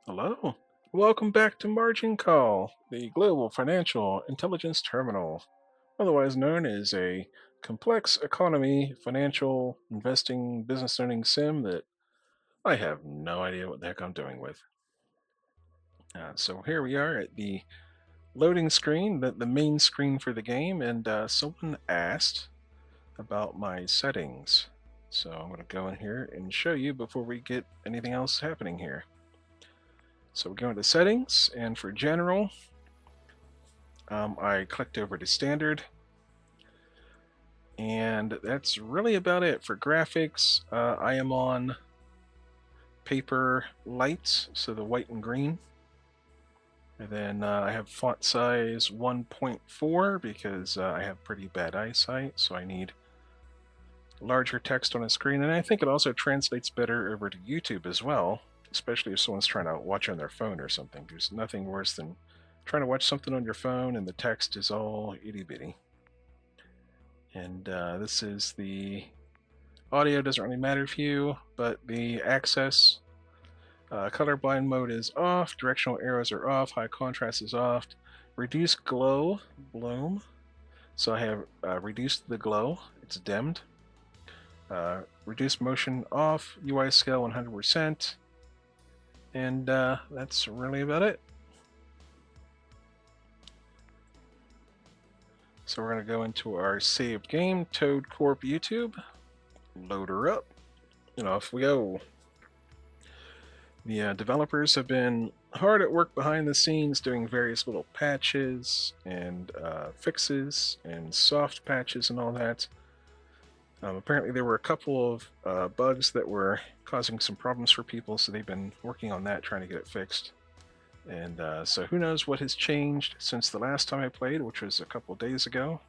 Hello. Welcome back to MarginCall, the global financial intelligence terminal, otherwise known as a complex economy, financial, investing, business learning sim that I have no idea what the heck I'm doing with. So here we are at the loading screen, the main screen for the game, and someone asked about my settings. So I'm going to go in here and show you before we get anything else happening here. So we go into settings, and for general, I clicked over to standard, and that's really about it. For graphics, I am on paper light, so the white and green. And then I have font size 1.4 because I have pretty bad eyesight, so I need larger text on a screen. And I think it also translates better over to YouTube as well, especially if someone's trying to watch on their phone or something. There's nothing worse than trying to watch something on your phone and the text is all itty bitty. And this is the audio, doesn't really matter for you, but the access colorblind mode is off, directional arrows are off, high contrast is off, reduce glow bloom. So I have reduced the glow, it's dimmed. Reduce motion off, UI scale 100%, and that's really about it. So we're going to go into our saved game, Toad Corp YouTube, load her up, and off we go. The developers have been hard at work behind the scenes doing various little patches and fixes and soft patches and all that. Apparently there were a couple of bugs that were causing some problems for people, so they've been working on that, trying to get it fixed. And so who knows what has changed since the last time I played, which was a couple days ago,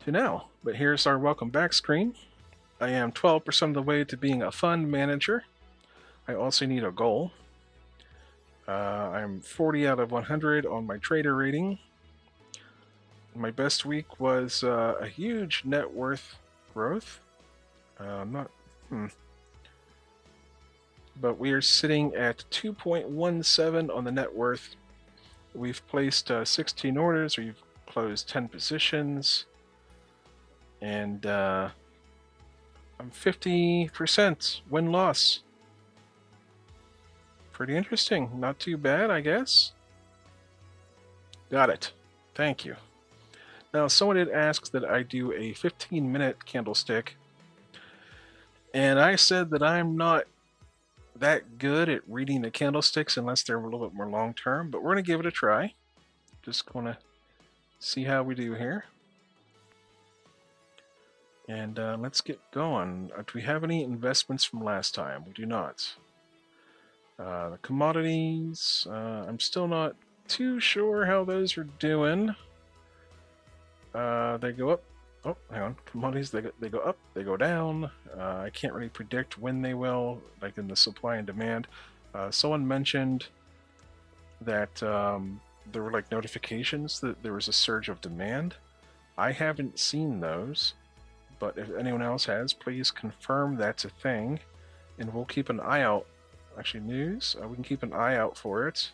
to now. But here's our welcome back screen. I am 12% of the way to being a fund manager. I also need a goal. I'm 40 out of 100 on my trader rating. My best week was a huge net worth growth. But we are sitting at 2.17 on the net worth. We've placed 16 orders. We've closed 10 positions, and I'm 50% win loss. Pretty interesting. Not too bad, I guess. Got it. Thank you. Now, someone had asked that I do a 15-minute candlestick, and I said that I'm not that good at reading the candlesticks unless they're a little bit more long-term, but we're going to give it a try. Just going to see how we do here. And let's get going. Do we have any investments from last time? We do not. The commodities, I'm still not too sure how those are doing. They go up. Oh, hang on. Commodities, they go up, they go down. I can't really predict when they will, like in the supply and demand. Someone mentioned that there were like notifications that there was a surge of demand. I haven't seen those, but if anyone else has, please confirm that's a thing, and we'll keep an eye out. Actually, news, we can keep an eye out for it.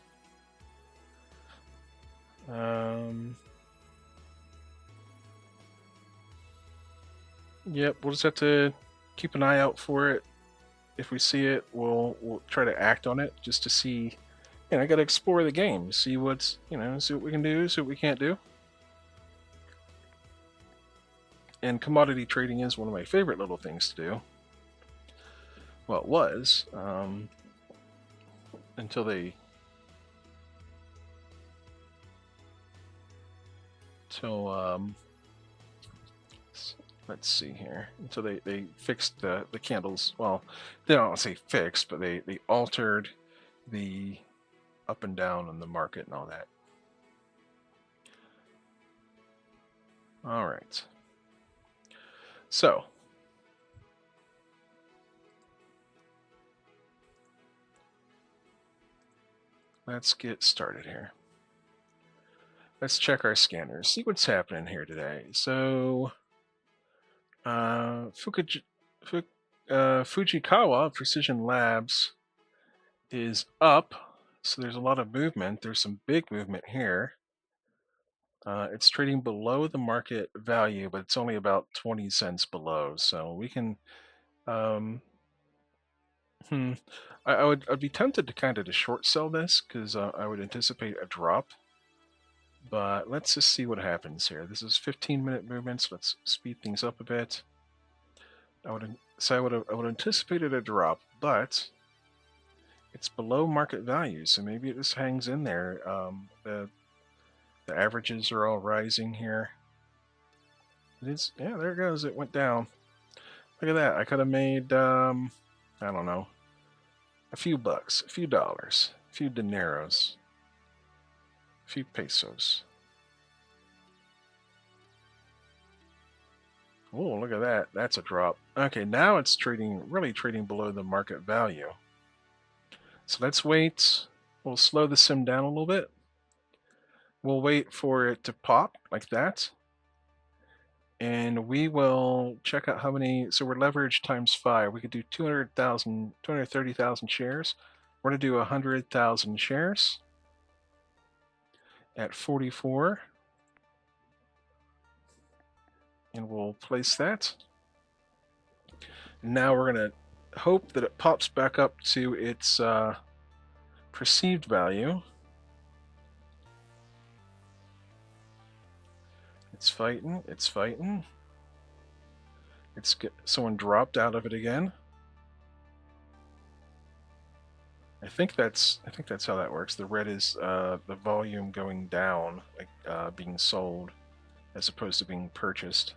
Yep, we'll just have to keep an eye out for it. If we see it, we'll try to act on it just to see. I got to explore the game, see what's see what we can do, see what we can't do. And commodity trading is one of my favorite little things to do. Well, it was until they let's see here. Until they fixed the candles. Well, they don't say fixed, but they altered the up and down on the market and all that. All right. So let's get started here. Let's check our scanners, see what's happening here today. So Fujikawa Precision Labs is up. So there's a lot of movement. There's some big movement here. It's trading below the market value, but it's only about 20 cents below. So we can, um, hmm, I'd be tempted to kind of to short sell this because I would anticipate a drop. But let's just see what happens here. This is 15-minute movements. Let's speed things up a bit. I would anticipated a drop, but it's below market value, so maybe it just hangs in there. The averages are all rising here. It is, yeah, there it goes. It went down. Look at that. I could have made I don't know, a few bucks, a few dollars, a few dineros, a few pesos. Oh, look at that. That's a drop. Okay, now it's really trading below the market value. So let's wait. We'll slow the sim down a little bit. We'll wait for it to pop like that. And we will check out how many. So we're leveraged times 5. We could do 200,000, 230,000 shares. We're going to do 100,000 shares at 44. And we'll place that. Now we're going to hope that it pops back up to its perceived value. It's fighting. It's fighting. Someone dropped out of it again. I think that's how that works. The red is the volume going down, like being sold, as opposed to being purchased.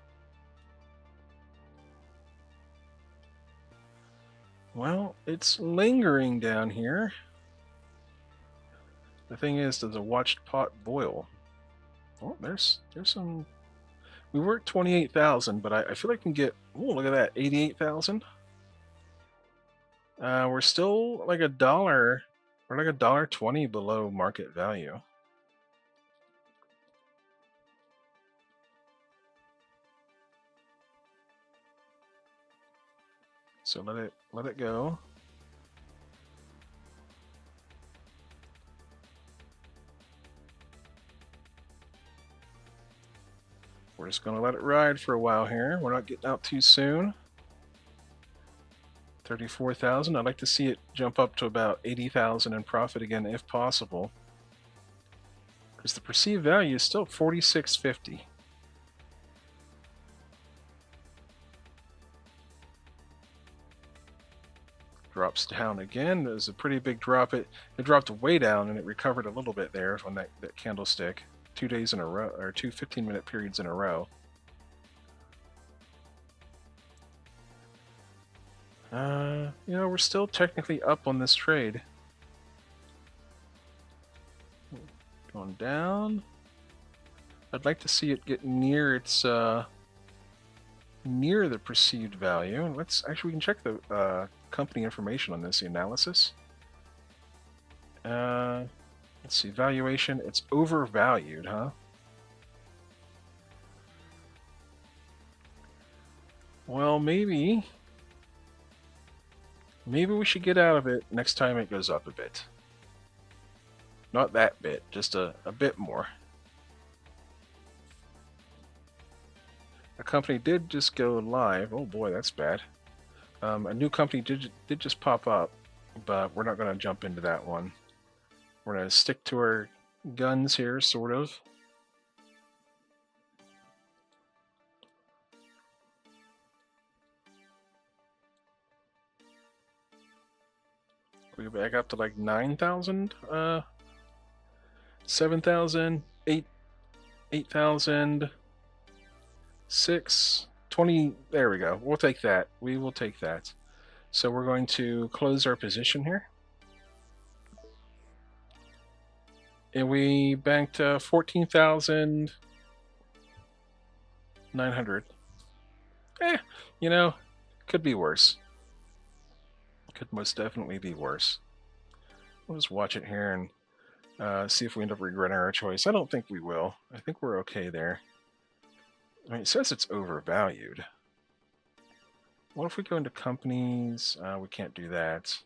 Well, it's lingering down here. The thing is, does a watched pot boil? Oh, there's some. We were at 28,000, but I feel like we can get. Oh, look at that, 88,000. We're still like a dollar. We're like $1.20 below market value. So let it go. We're just going to let it ride for a while here. We're not getting out too soon. 34,000. I'd like to see it jump up to about 80,000 in profit again if possible. Because the perceived value is still 46.50. Drops down again. There's a pretty big drop. It dropped way down and it recovered a little bit there on that candlestick. 2 days in a row, or 2 15-minute periods in a row. We're still technically up on this trade. Going down. I'd like to see it get near its near the perceived value. And we can check the company information on this, the analysis. Let's see, valuation. It's overvalued, huh? Well, maybe we should get out of it next time it goes up a bit. Not that bit, just a bit more. A company did just go live. Oh boy, that's bad. A new company did just pop up, but we're not going to jump into that one. We're going to stick to our guns here, sort of. We go back up to like 9,000, 7,000, 8,000, 6, 20. There we go. We'll take that. We will take that. So we're going to close our position here. And we banked 14,900. Could be worse. Could most definitely be worse. We'll just watch it here and see if we end up regretting our choice. I don't think we will. I think we're okay there. I mean, it says it's overvalued. What if we go into companies? We can't do that.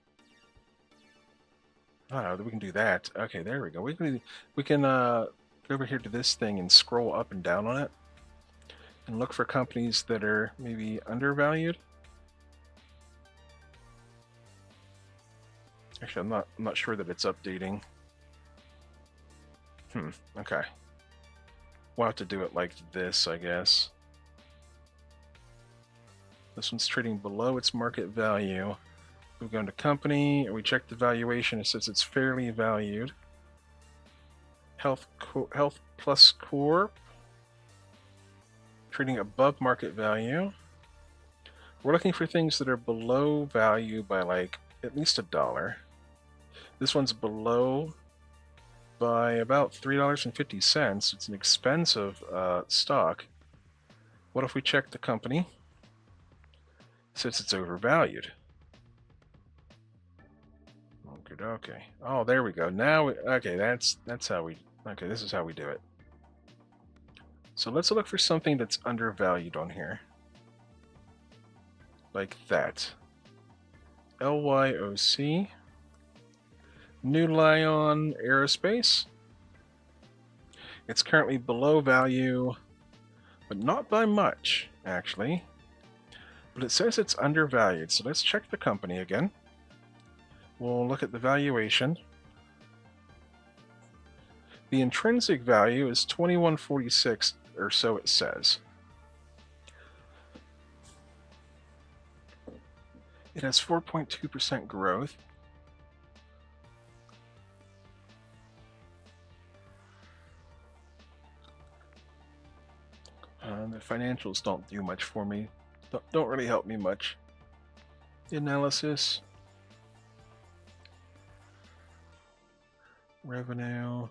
Oh, we can do that. Okay, there we go. We can go over here to this thing and scroll up and down on it and look for companies that are maybe undervalued. Actually, I'm not sure that it's updating. Okay. We'll have to do it like this, I guess. This one's trading below its market value. We go into company and we check the valuation. It says it's fairly valued. Health Plus Corp trading above market value. We're looking for things that are below value by like at least $1. This one's below by about $3.50. It's an expensive stock. What if we check the company? Since it's overvalued. Okay. Oh, there we go. Now, okay, that's how we. Okay, this is how we do it. So let's look for something that's undervalued on here, like that. LYOC. New Lion Aerospace. It's currently below value, but not by much, actually. But it says it's undervalued, so let's check the company again. We'll look at the valuation. The intrinsic value is 2146, or so it says. It has 4.2% growth. The financials don't do much for me. Don't really help me much. The analysis. Revenue.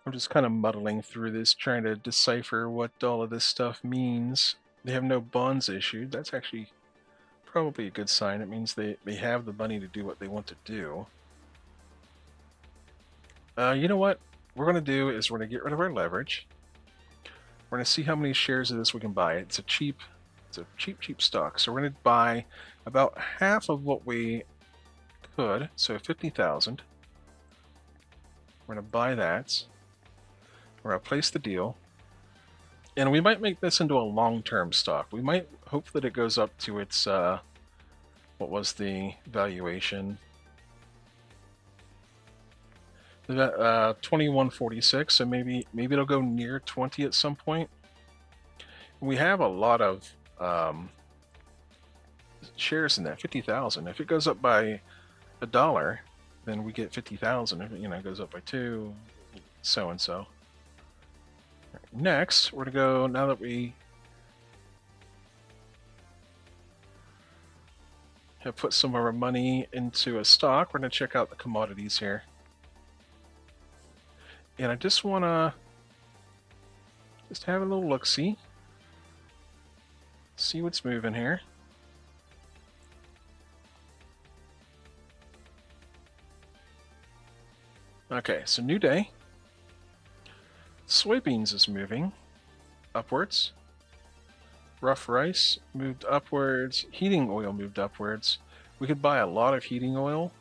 I'm just kind of muddling through this, trying to decipher what all of this stuff means. They have no bonds issued. That's actually probably a good sign. It means they have the money to do what they want to do. You know what we're going to do is we're going to get rid of our leverage. We're going to see how many shares of this we can buy. It's a cheap stock. So we're going to buy about half of what we could, so 50,000. We're going to buy that. We're going to place the deal. And we might make this into a long-term stock. We might hope that it goes up to its, what was the valuation? 2146, so maybe it'll go near 20 at some point. We have a lot of shares in that, 50,000. If it goes up by $1, then we get 50,000. If it goes up by 2, so and so. Next, we're gonna go, now that we have put some of our money into a stock, we're gonna check out the commodities here. And I just wanna have a little look-see. See what's moving here. Okay, so new day. Soybeans is moving upwards. Rough rice moved upwards. Heating oil moved upwards. We could buy a lot of heating oil,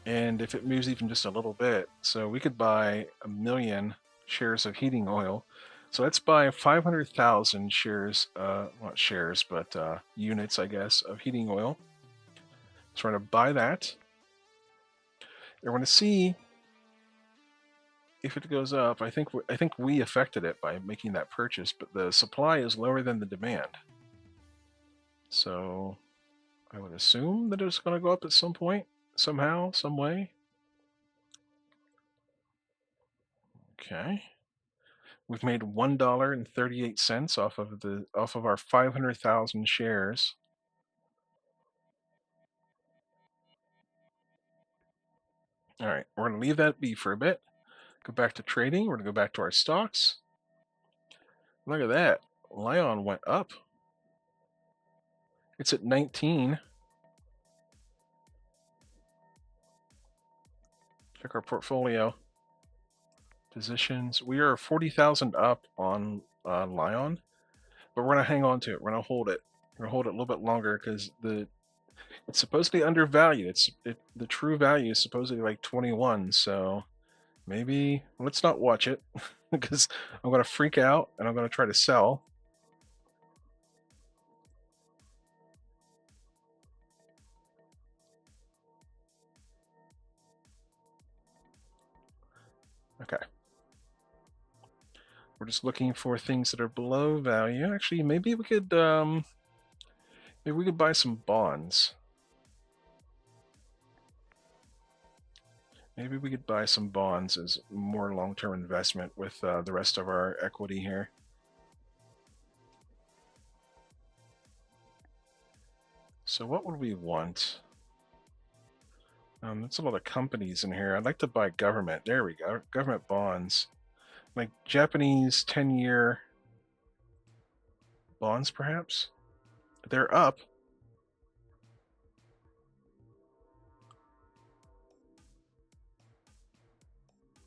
and if it moves even just a little bit, so we could buy 1 million shares of heating oil. So let's buy 500,000 shares, not shares, but units, I guess, of heating oil. So we're going to buy that. And we're going to see if it goes up. I think we affected it by making that purchase, but the supply is lower than the demand. So I would assume that it's going to go up at some point, somehow, some way. Okay. We've made $1.38 off of our 500,000 shares. All right, we're going to leave that be for a bit. Go back to trading. We're going to go back to our stocks. Look at that. Lion went up. It's at 19. Check our portfolio. Positions. We are 40,000 up on Lion, but we're going to hang on to it. We're going to hold it. We're going to hold it a little bit longer because the It's supposedly undervalued. The true value is supposedly like 21. So maybe let's not watch it because I'm gonna freak out and I'm gonna try to sell. Okay. We're just looking for things that are below value. Actually, maybe we could buy some bonds. Maybe we could buy some bonds as more long-term investment with the rest of our equity here. So what would we want? That's a lot of companies in here. I'd like to buy government. There we go. Government bonds. Like Japanese 10-year bonds, perhaps? They're up.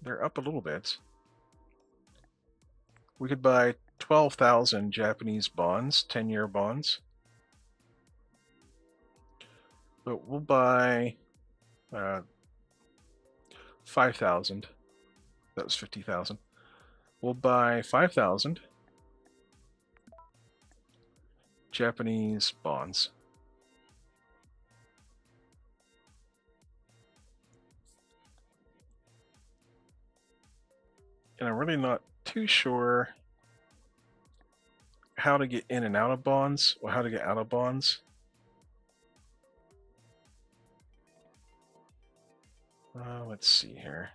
They're up a little bit. We could buy 12,000 Japanese bonds, 10-year bonds. But we'll buy 5,000. That was 50,000. We'll buy 5,000 Japanese bonds. And I'm really not too sure how to get in and out of bonds, or how to get out of bonds. Let's see here.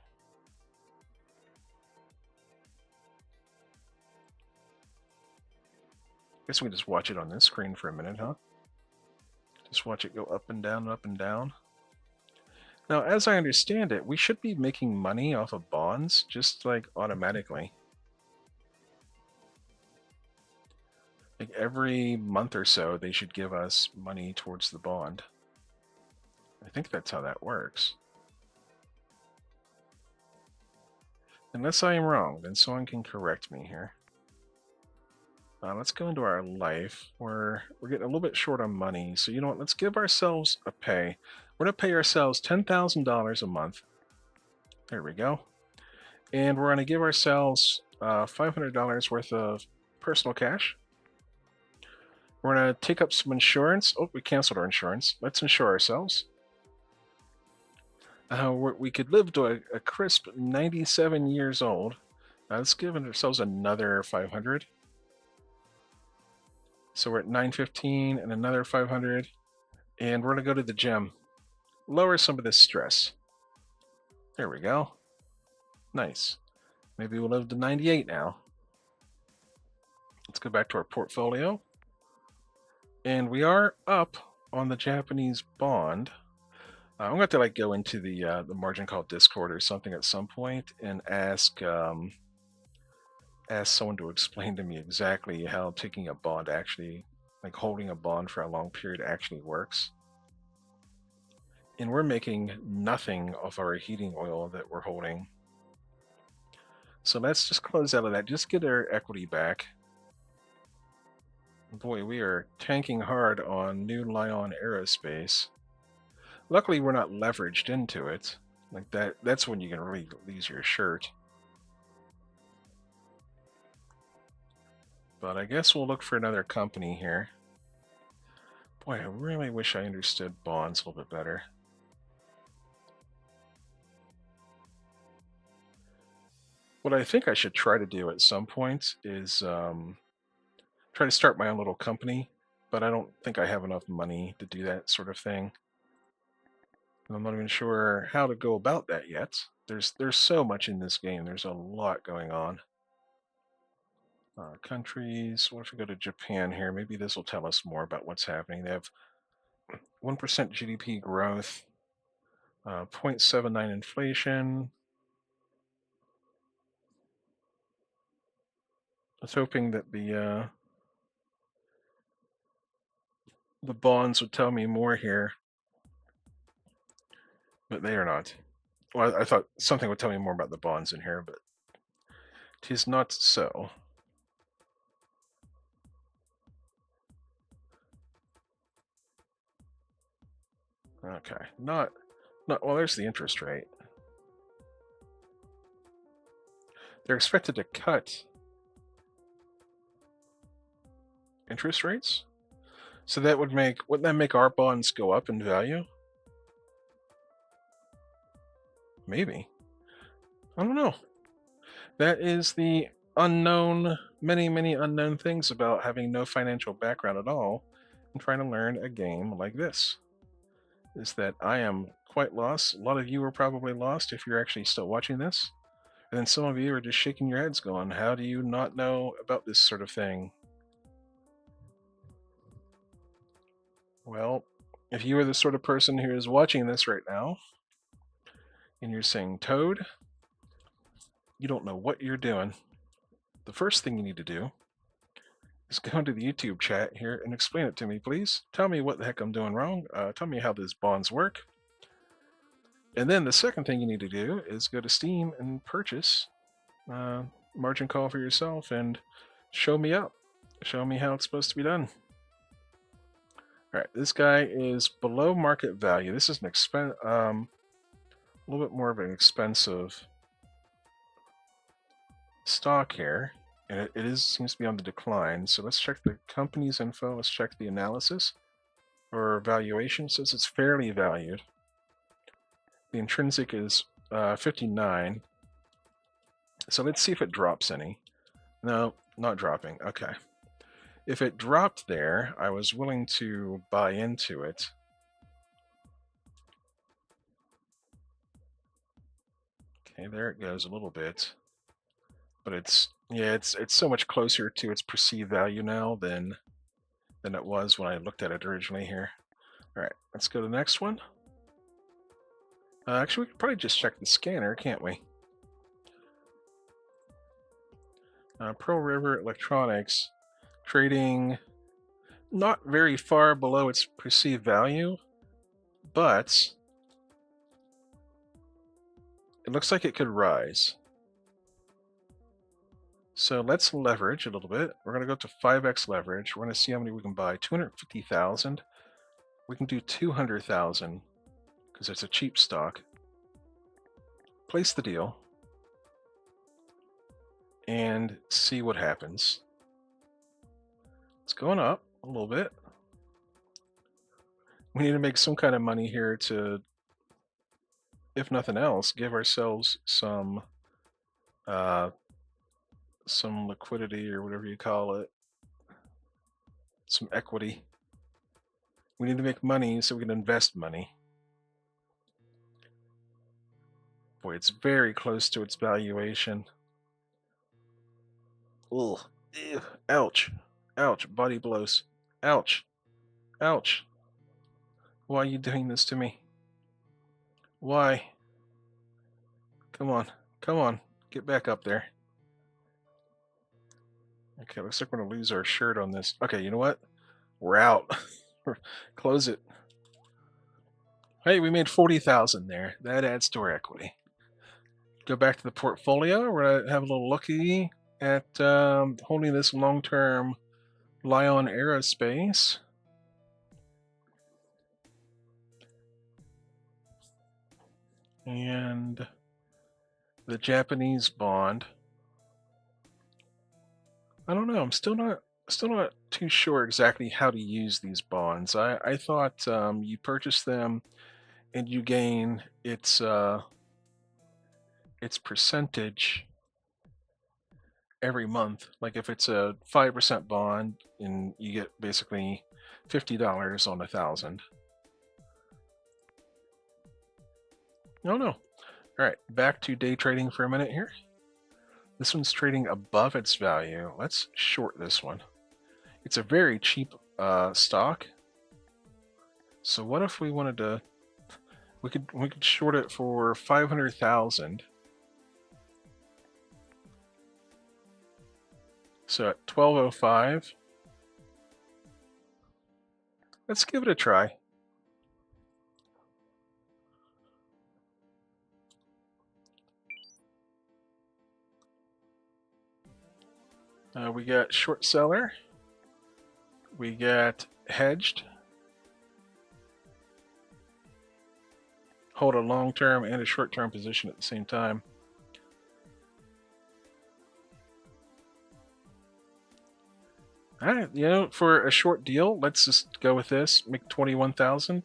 Guess we can just watch it on this screen for a minute, huh? Just watch it go up and down, up and down. Now, as I understand it, we should be making money off of bonds, just like automatically. Like every month or so, they should give us money towards the bond. I think that's how that works. Unless I am wrong, then someone can correct me here. Let's go into our life. We're getting a little bit short on money, so you know what? Let's give ourselves a pay. We're gonna pay ourselves $10,000 a month. There we go. And we're gonna give ourselves $500 worth of personal cash. We're gonna take up some insurance. Oh, we canceled our insurance. Let's insure ourselves. We could live to a crisp 97 years old. Let's give ourselves another 500. So we're at 915 and another 500. And we're gonna go to the gym. Lower some of this stress. There we go. Nice. Maybe we'll live to 98 now. Let's go back to our portfolio. And we are up on the Japanese bond. I'm going to have to go into the MarginCall Discord or something at some point and ask someone to explain to me exactly how taking a bond actually, like holding a bond for a long period actually works. And we're making nothing off our heating oil that we're holding. So let's just close out of that. Just get our equity back. Boy, we are tanking hard on New Lion Aerospace. Luckily, we're not leveraged into it. Like that's when you can really lose your shirt. But I guess we'll look for another company here. Boy, I really wish I understood bonds a little bit better. What I think I should try to do at some point is try to start my own little company, but I don't think I have enough money to do that sort of thing. And I'm not even sure how to go about that yet. There's so much in this game. There's a lot going on. Countries. What if we go to Japan here? Maybe this will tell us more about what's happening. They have 1% GDP growth, 0.79 inflation. I was hoping that the bonds would tell me more here, but they are not. Well, I thought something would tell me more about the bonds in here, but 'tis not so. Okay, not well. There's the interest rate. They're expected to cut interest rates, so that wouldn't that make our bonds go up in value? Maybe. I don't know. That is the unknown, many unknown things about having no financial background at all and trying to learn a game like this. Is that I am quite lost. A lot of you are probably lost if you're actually still watching this. And then some of you are just shaking your heads going, how do you not know about this sort of thing? Well, if you are the sort of person who is watching this right now, and you're saying, Toad, you don't know what you're doing, the first thing you need to do is go into the YouTube chat here and explain it to me, please. Tell me what the heck I'm doing wrong. Tell me how these bonds work. And then the second thing you need to do is go to Steam and purchase Margin Call for yourself and show me up. Show me how it's supposed to be done. All right, this guy is below market value. This is a little bit more of an expensive stock here, and it seems to be on the decline. So let's check the company's info. Let's check the analysis or valuation. It says it's fairly valued. The intrinsic is 59. So let's see if it drops any. No, not dropping. Okay. If it dropped there, I was willing to buy into it. Okay, there it goes a little bit. But it's so much closer to its perceived value now than it was when I looked at it originally here. All right, let's go to the next one. Actually, we could probably just check the scanner, can't we? Pearl River Electronics trading not very far below its perceived value, but it looks like it could rise. So let's leverage a little bit. We're going to go to 5x leverage. We're going to see how many we can buy. 250,000. We can do 200,000 because it's a cheap stock. Place the deal and see what happens. It's going up a little bit. We need to make some kind of money here to, if nothing else, give ourselves some liquidity or whatever you call it, some equity. We need to make money so we can invest money. Boy, it's very close to its valuation. Ugh. Ew. Ouch. Ouch. Body blows. Ouch. Ouch. Why are you doing this to me? Why? Come on. Come on. Get back up there. Okay, looks like we're going to lose our shirt on this. Okay, you know what? We're out. Close it. Hey, we made 40,000 there. That adds to our equity. Go back to the portfolio. We're going to have a little looky at holding this long-term Lion Aerospace. And the Japanese bond. I don't know. I'm still not too sure exactly how to use these bonds. I thought you purchase them and you gain its percentage every month. Like if it's a 5% bond, and you get basically $50 on 1,000. No. All right, back to day trading for a minute here. This one's trading above its value. Let's short this one. It's a very cheap stock. So what if we wanted to? We could short it for 500,000. So at 12.05, let's give it a try. We got short seller. We got hedged. hold a long-term and a short-term position at the same time. All right, for a short deal, let's just go with this. Make 21,000.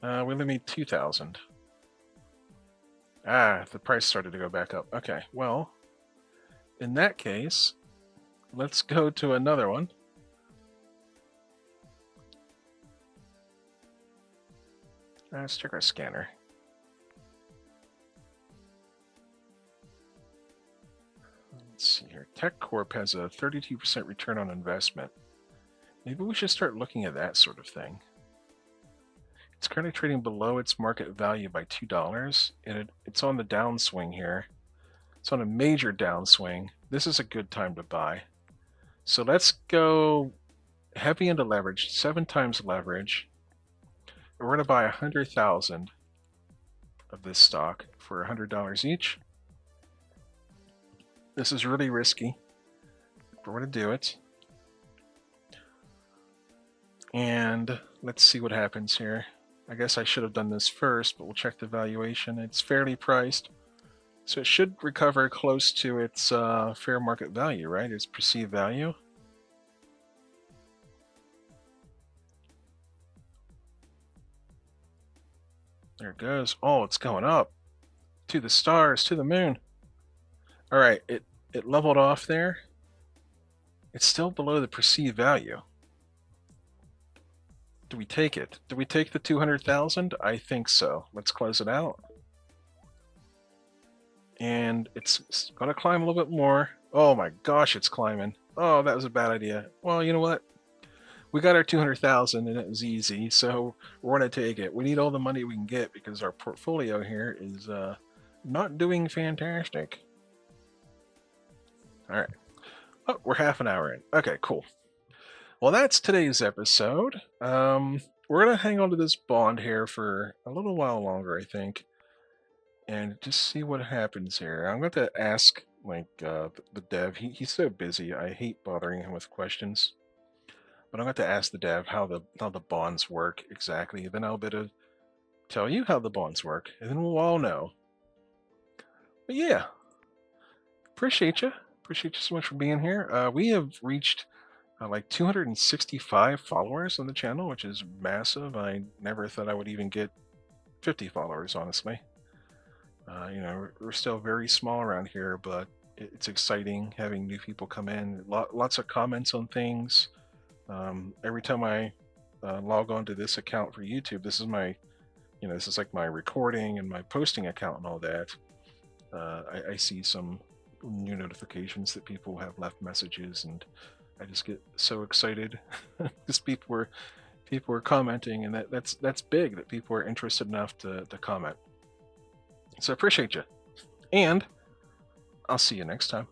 We only need 2,000. The price started to go back up. Okay, well, in that case, let's go to another one. Let's check our scanner. Let's see here. TechCorp has a 32% return on investment. Maybe we should start looking at that sort of thing. It's currently trading below its market value by $2, and it's on the downswing here. It's on a major downswing. This is a good time to buy. So let's go heavy into leverage, 7 times leverage. We're going to buy 100,000 of this stock for $100 each. This is really risky, but we're going to do it. And let's see what happens here. I guess I should have done this first, but we'll check the valuation. It's fairly priced, so it should recover close to its fair market value, right? Its perceived value. There it goes. Oh, it's going up to the stars, to the moon. All right, it leveled off there. It's still below the perceived value. Do we take it? Do we take the 200,000? I think so. Let's close it out. And it's going to climb a little bit more. Oh my gosh, it's climbing. Oh, that was a bad idea. Well, you know what? We got our 200,000 and it was easy, so we're going to take it. We need all the money we can get because our portfolio here is not doing fantastic. All right. Oh, we're half an hour in. Okay, cool. Well, that's today's episode. We're going to hang on to this bond here for a little while longer, I think, and just see what happens here. I'm going to ask the dev. He's so busy. I hate bothering him with questions. But I'm going to ask the dev how the bonds work exactly. Then I'll be able to tell you how the bonds work, and then we'll all know. But yeah, appreciate you. Appreciate you so much for being here. We have reached like 265 followers on the channel, which is massive. I never thought I would even get 50 followers, honestly. We're still very small around here, but it's exciting having new people come in. Lots of comments on things. Every time I log on to this account for YouTube, this is my, this is like my recording and my posting account and all that. I see some new notifications that people have left messages, and I just get so excited because people are commenting, and that's big that people are interested enough to comment. So I appreciate you, and I'll see you next time.